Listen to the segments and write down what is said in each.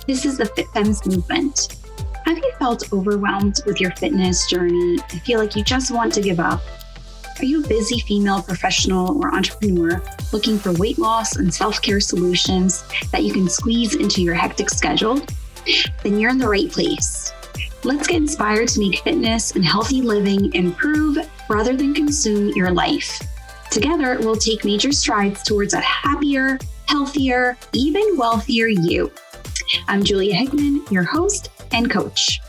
This is the FitFemmes movement. Have you felt overwhelmed with your fitness journey and feel like you just want to give up? Are you a busy female professional or entrepreneur looking for weight loss and self-care solutions that you can squeeze into your hectic schedule? Then you're in the right place. Let's get inspired to make fitness and healthy living improve rather than consume your life. Together, we'll take major strides towards a happier, healthier, even wealthier you. I'm Julia Hickman, your host and coach.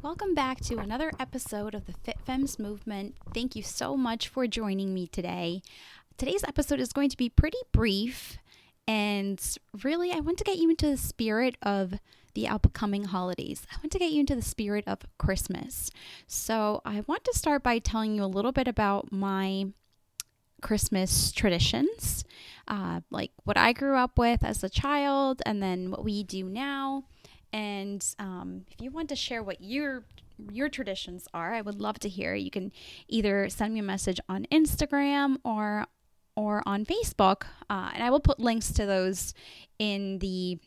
Welcome back to another episode of the FitFemmes movement. Thank you so much for joining me today. Today's episode is going to be pretty brief, and really I want to get you into the spirit of the upcoming holidays. I want to get you into the spirit of Christmas. So I want to start by telling you a little bit about my Christmas traditions, like what I grew up with as a child and then what we do now. And if you want to share what your traditions are, I would love to hear. You can either send me a message on Instagram or on Facebook, and I will put links to those in the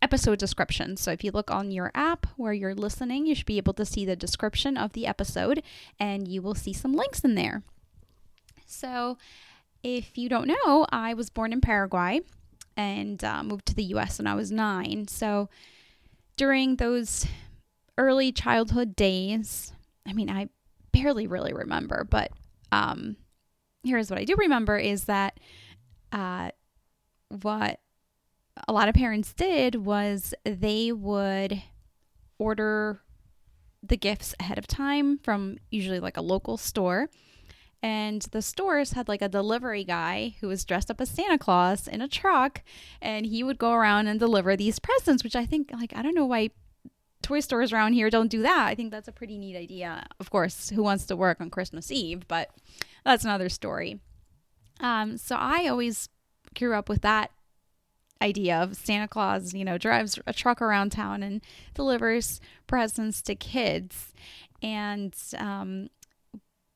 episode description. So if you look on your app where you're listening, you should be able to see the description of the episode, and you will see some links in there. So if you don't know, I was born in Paraguay and moved to the U.S. when I was 9. So during those early childhood days, I barely really remember, but here's what I do remember is that what a lot of parents did was they would order the gifts ahead of time from usually like a local store. And the stores had like a delivery guy who was dressed up as Santa Claus in a truck, and he would go around and deliver these presents, which I think, I don't know why toy stores around here don't do that. I think that's a pretty neat idea. Of course, who wants to work on Christmas Eve, but that's another story. So I always grew up with that idea of Santa Claus, drives a truck around town and delivers presents to kids. And,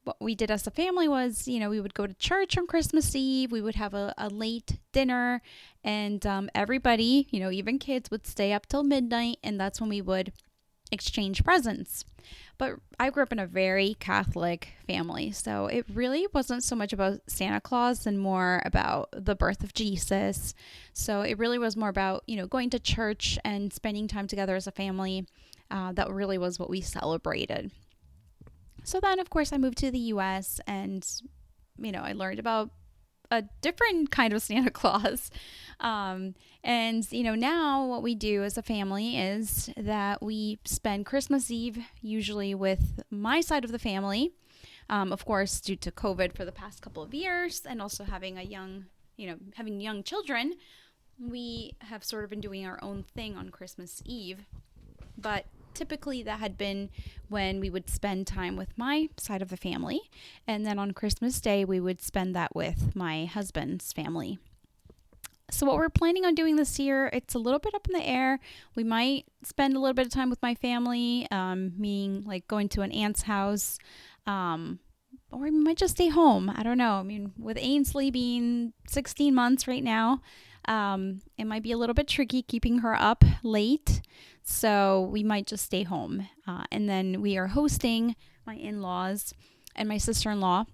what we did as a family was, we would go to church on Christmas Eve. We would have a late dinner, and everybody, even kids, would stay up till midnight, and that's when we would exchange presents. But I grew up in a very Catholic family, so it really wasn't so much about Santa Claus and more about the birth of Jesus. So it really was more about, going to church and spending time together as a family. That really was what we celebrated. So then, of course, I moved to the U.S. and, I learned about a different kind of Santa Claus. And, now what we do as a family is that we spend Christmas Eve usually with my side of the family. Of course, due to COVID for the past couple of years and also having having young children, we have sort of been doing our own thing on Christmas Eve. But typically that had been when we would spend time with my side of the family. And then on Christmas Day, we would spend that with my husband's family. So what we're planning on doing this year, it's a little bit up in the air. We might spend a little bit of time with my family, meaning like going to an aunt's house, or we might just stay home. I don't know. With Ainsley being 16 months right now, it might be a little bit tricky keeping her up late. So we might just stay home. And then we are hosting my in-laws and my sister-in-law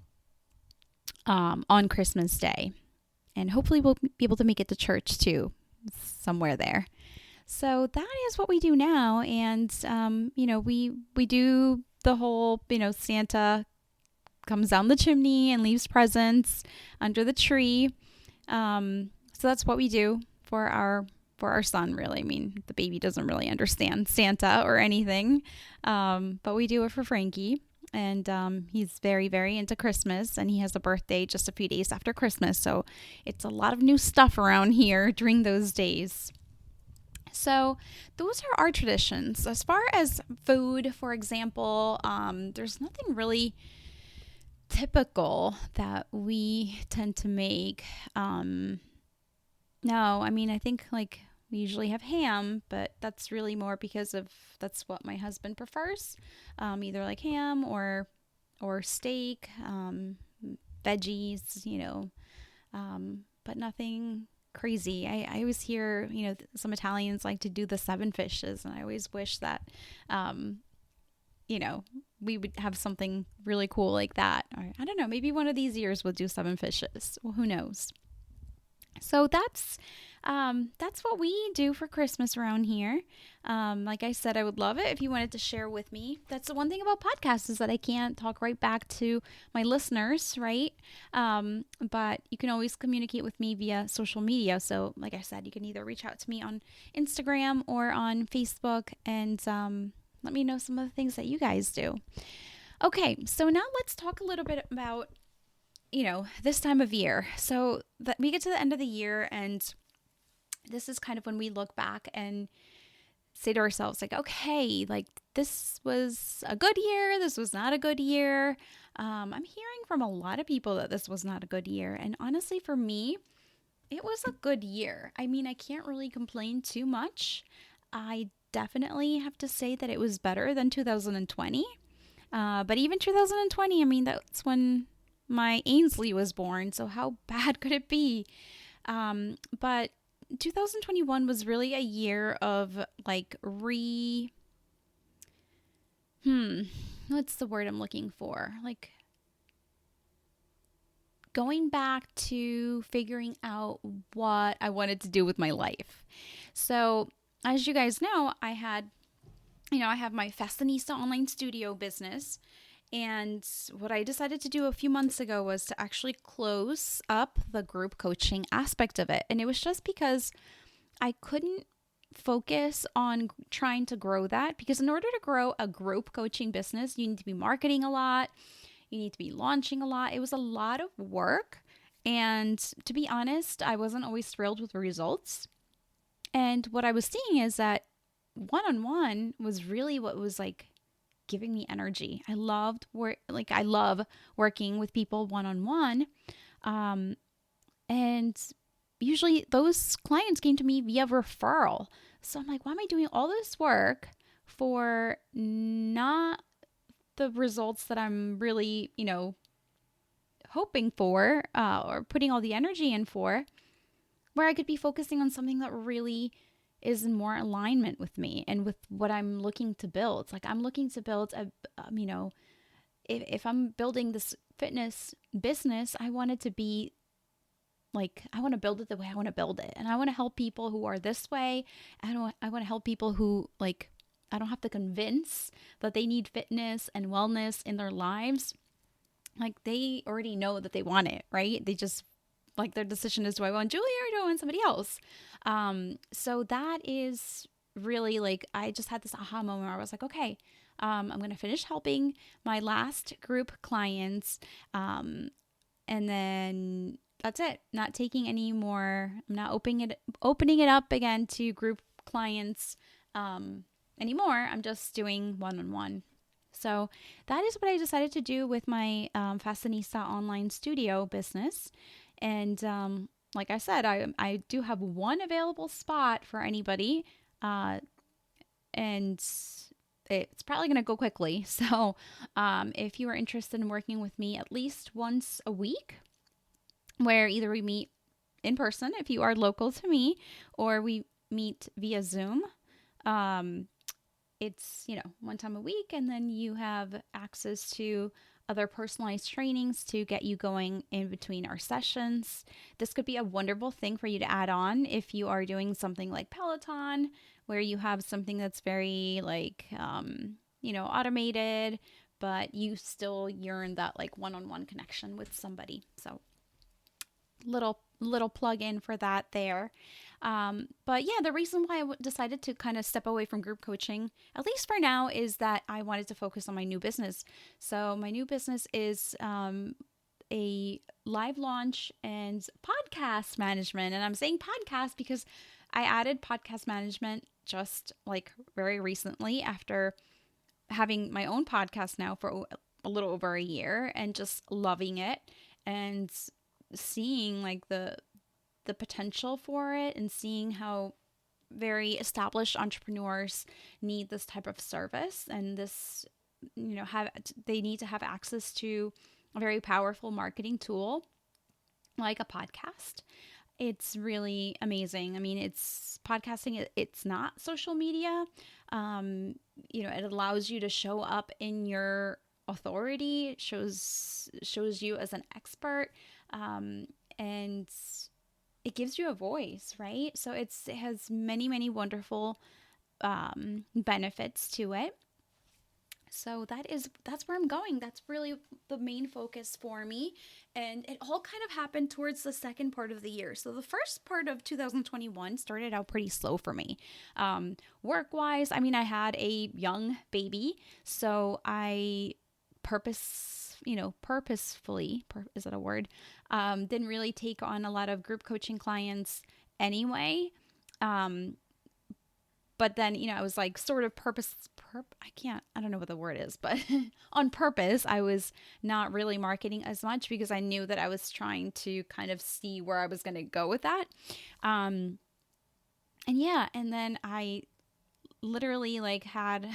on Christmas Day. And hopefully we'll be able to make it to church too, somewhere there. So that is what we do now. And, we do the whole, Santa comes down the chimney and leaves presents under the tree. So that's what we do for our son, really. The baby doesn't really understand Santa or anything, but we do it for Frankie. And he's very, very into Christmas, and he has a birthday just a few days after Christmas. So it's a lot of new stuff around here during those days. So those are our traditions. As far as food, for example, there's nothing really typical that we tend to make. No, I mean, I think like we usually have ham, but that's really more because of that's what my husband prefers. Either like ham or steak, veggies, but nothing crazy. I always hear, some Italians like to do the seven fishes, and I always wish that, um, we would have something really cool like that. Or I don't know, maybe one of these years we'll do seven fishes. Well, who knows? So that's what we do for Christmas around here. Like I said, I would love it if you wanted to share with me. That's the one thing about podcasts is that I can't talk right back to my listeners, right? But you can always communicate with me via social media. So, like I said, you can either reach out to me on Instagram or on Facebook and let me know some of the things that you guys do. Okay, so now let's talk a little bit about this time of year. So that we get to the end of the year, and this is kind of when we look back and say to ourselves, like, okay, like this was a good year. This was not a good year. I'm hearing from a lot of people that this was not a good year. And honestly, for me, it was a good year. I mean, I can't really complain too much. I definitely have to say that it was better than 2020. But even 2020, I mean, that's when my Ainsley was born, so how bad could it be? But 2021 was really a year of like what's the word I'm looking for? Like going back to figuring out what I wanted to do with my life. So, as you guys know, I have my Fashionista online studio business. And what I decided to do a few months ago was to actually close up the group coaching aspect of it. And it was just because I couldn't focus on trying to grow that. Because in order to grow a group coaching business, you need to be marketing a lot. You need to be launching a lot. It was a lot of work. And to be honest, I wasn't always thrilled with the results. And what I was seeing is that one-on-one was really what was like giving me energy. I love working with people one-on-one. And usually those clients came to me via referral. So I'm like, why am I doing all this work for not the results that I'm really, hoping for, or putting all the energy in for, where I could be focusing on something that really is in more alignment with me and with what I'm looking to build. Like I'm looking to build if I'm building this fitness business, I want it to be like, I want to build it the way I want to build it. And I want to help people who are this way. I want to help people who like, I don't have to convince that they need fitness and wellness in their lives. Like they already know that they want it, right? They just like their decision is, do I want Julia or do I want somebody else? So that is really like, I just had this aha moment where I was like, okay, I'm going to finish helping my last group clients. And then that's it. Not taking any more. I'm not opening it up again to group clients, anymore. I'm just doing one-on-one. So that is what I decided to do with my Fashionista online studio business. And like I said, I do have one available spot for anybody. And it's probably going to go quickly. So if you are interested in working with me at least once a week, where either we meet in person if you are local to me, or we meet via Zoom, it's, one time a week, and then you have access to other personalized trainings to get you going in between our sessions. This could be a wonderful thing for you to add on if you are doing something like Peloton, where you have something that's very like, automated, but you still yearn that like one-on-one connection with somebody. So little plug in for that there. But yeah, the reason why I decided to kind of step away from group coaching, at least for now, is that I wanted to focus on my new business. So my new business is a live launch and podcast management. And I'm saying podcast because I added podcast management just like very recently after having my own podcast now for a little over a year and just loving it and seeing like the potential for it and seeing how very established entrepreneurs need this type of service and this, have they need to have access to a very powerful marketing tool like a podcast. It's really amazing. I mean, it's podcasting, it's not social media. It allows you to show up in your authority. It shows you as an expert, and it gives you a voice, right? So it has many, many wonderful benefits to it. So that's where I'm going. That's really the main focus for me. And it all kind of happened towards the second part of the year. So the first part of 2021 started out pretty slow for me. Work wise, I mean, I had a young baby. So I purposefully, is that a word? Didn't really take on a lot of group coaching clients anyway. But then, I was like sort of I don't know what the word is, but on purpose, I was not really marketing as much because I knew that I was trying to kind of see where I was going to go with that. And then I literally like had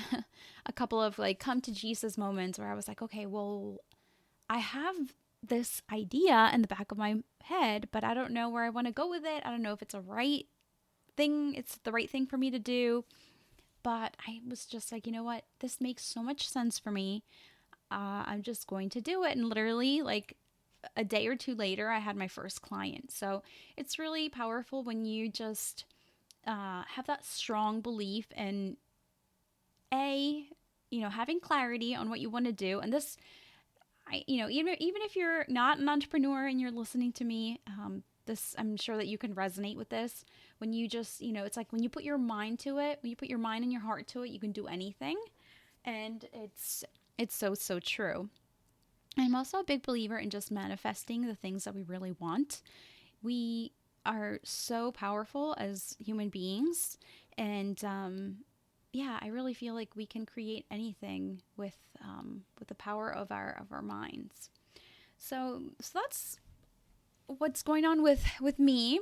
a couple of like come to Jesus moments where I was like, okay, well, I have this idea in the back of my head, but I don't know where I want to go with it. I don't know if it's the right thing for me to do. But I was just like, you know what? This makes so much sense for me. I'm just going to do it. And literally, like a day or two later, I had my first client. So it's really powerful when you just have that strong belief in having clarity on what you want to do. And this, even if you're not an entrepreneur and you're listening to me, I'm sure that you can resonate with this. When you just, it's like when you put your mind to it, when you put your mind and your heart to it, you can do anything. And it's so, so true. I'm also a big believer in just manifesting the things that we really want. We are so powerful as human beings. And, I really feel like we can create anything with the power of our minds. So that's what's going on with me.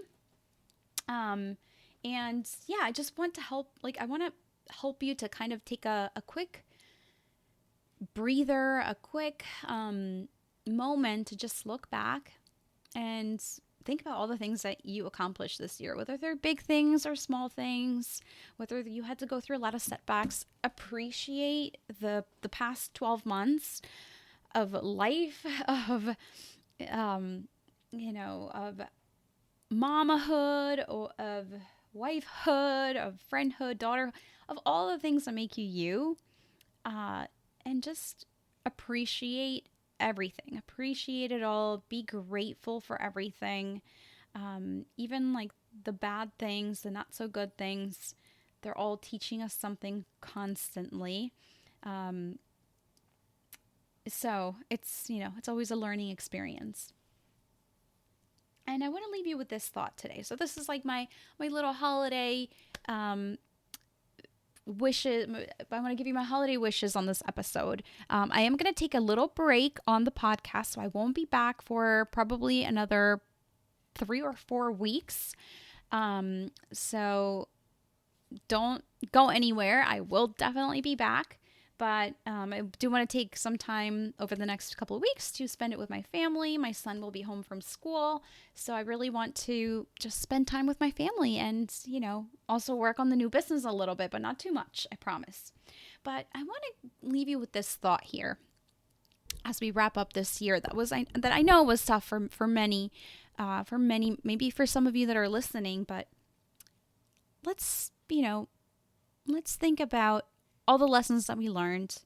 I just want to help, I want to help you to kind of take a quick breather, a quick moment to just look back and think about all the things that you accomplished this year, whether they're big things or small things, whether you had to go through a lot of setbacks. Appreciate the past 12 months of life, of of mamahood, or of wifehood, of friendhood, daughter, of all the things that make you, and just appreciate everything. Appreciate it all. Be grateful for everything. Even like the bad things, the not so good things, they're all teaching us something constantly. So it's always a learning experience. And I want to leave you with this thought today. So this is like my little holiday wishes. I want to give you my holiday wishes on this episode. I am going to take a little break on the podcast, so I won't be back for probably another 3 or 4 weeks. So don't go anywhere. I will definitely be back. But I do want to take some time over the next couple of weeks to spend it with my family. My son will be home from school. So I really want to just spend time with my family and, also work on the new business a little bit, but not too much, I promise. But I want to leave you with this thought here as we wrap up this year that I know was tough for many, maybe for some of you that are listening, but let's think about all the lessons that we learned.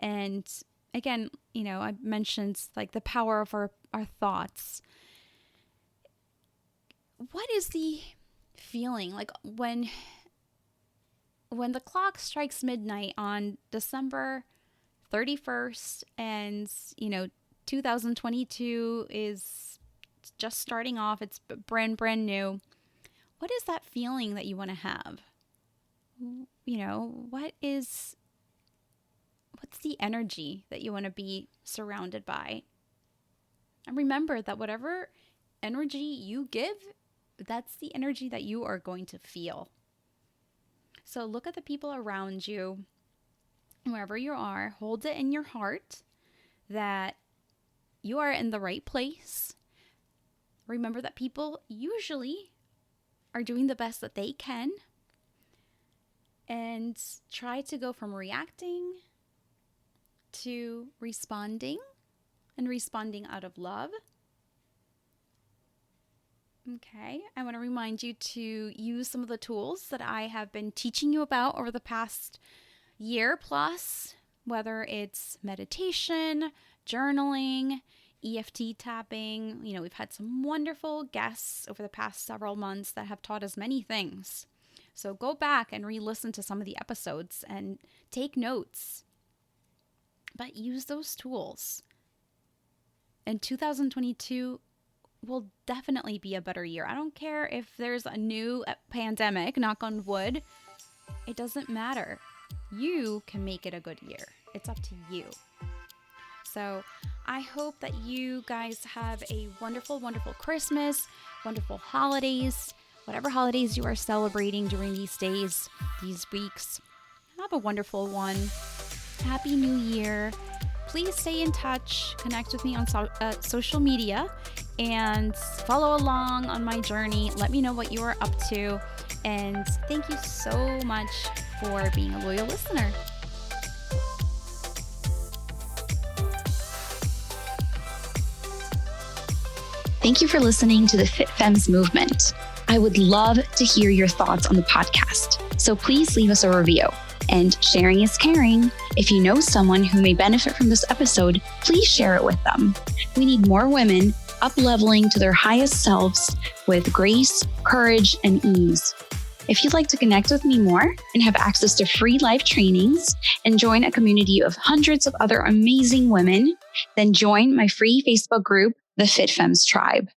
And again, I mentioned like the power of our thoughts. What is the feeling like when the clock strikes midnight on December 31st and, 2022 is just starting off, it's brand new. What is that feeling that you want to have? What is What's the energy that you want to be surrounded by? And remember that whatever energy you give, that's the energy that you are going to feel. So look at the people around you, wherever you are, hold it in your heart that you are in the right place. Remember that people usually are doing the best that they can, and try to go from reacting to responding, and responding out of love. Okay, I want to remind you to use some of the tools that I have been teaching you about over the past year plus, whether it's meditation, journaling, EFT tapping. We've had some wonderful guests over the past several months that have taught us many things. So go back and re-listen to some of the episodes and take notes. But use those tools. And 2022 will definitely be a better year. I don't care if there's a new pandemic, knock on wood. It doesn't matter. You can make it a good year. It's up to you. So I hope that you guys have a wonderful, wonderful Christmas, wonderful holidays, whatever holidays you are celebrating during these days, these weeks. Have a wonderful one. Happy New Year. Please stay in touch, connect with me on social media, and follow along on my journey. Let me know what you are up to. And thank you so much for being a loyal listener. Thank you for listening to the Fit Femmes movement. I would love to hear your thoughts on the podcast, so please leave us a review. And sharing is caring. If you know someone who may benefit from this episode, please share it with them. We need more women up-leveling to their highest selves with grace, courage, and ease. If you'd like to connect with me more and have access to free live trainings and join a community of hundreds of other amazing women, then join my free Facebook group, the Fit Femmes Tribe.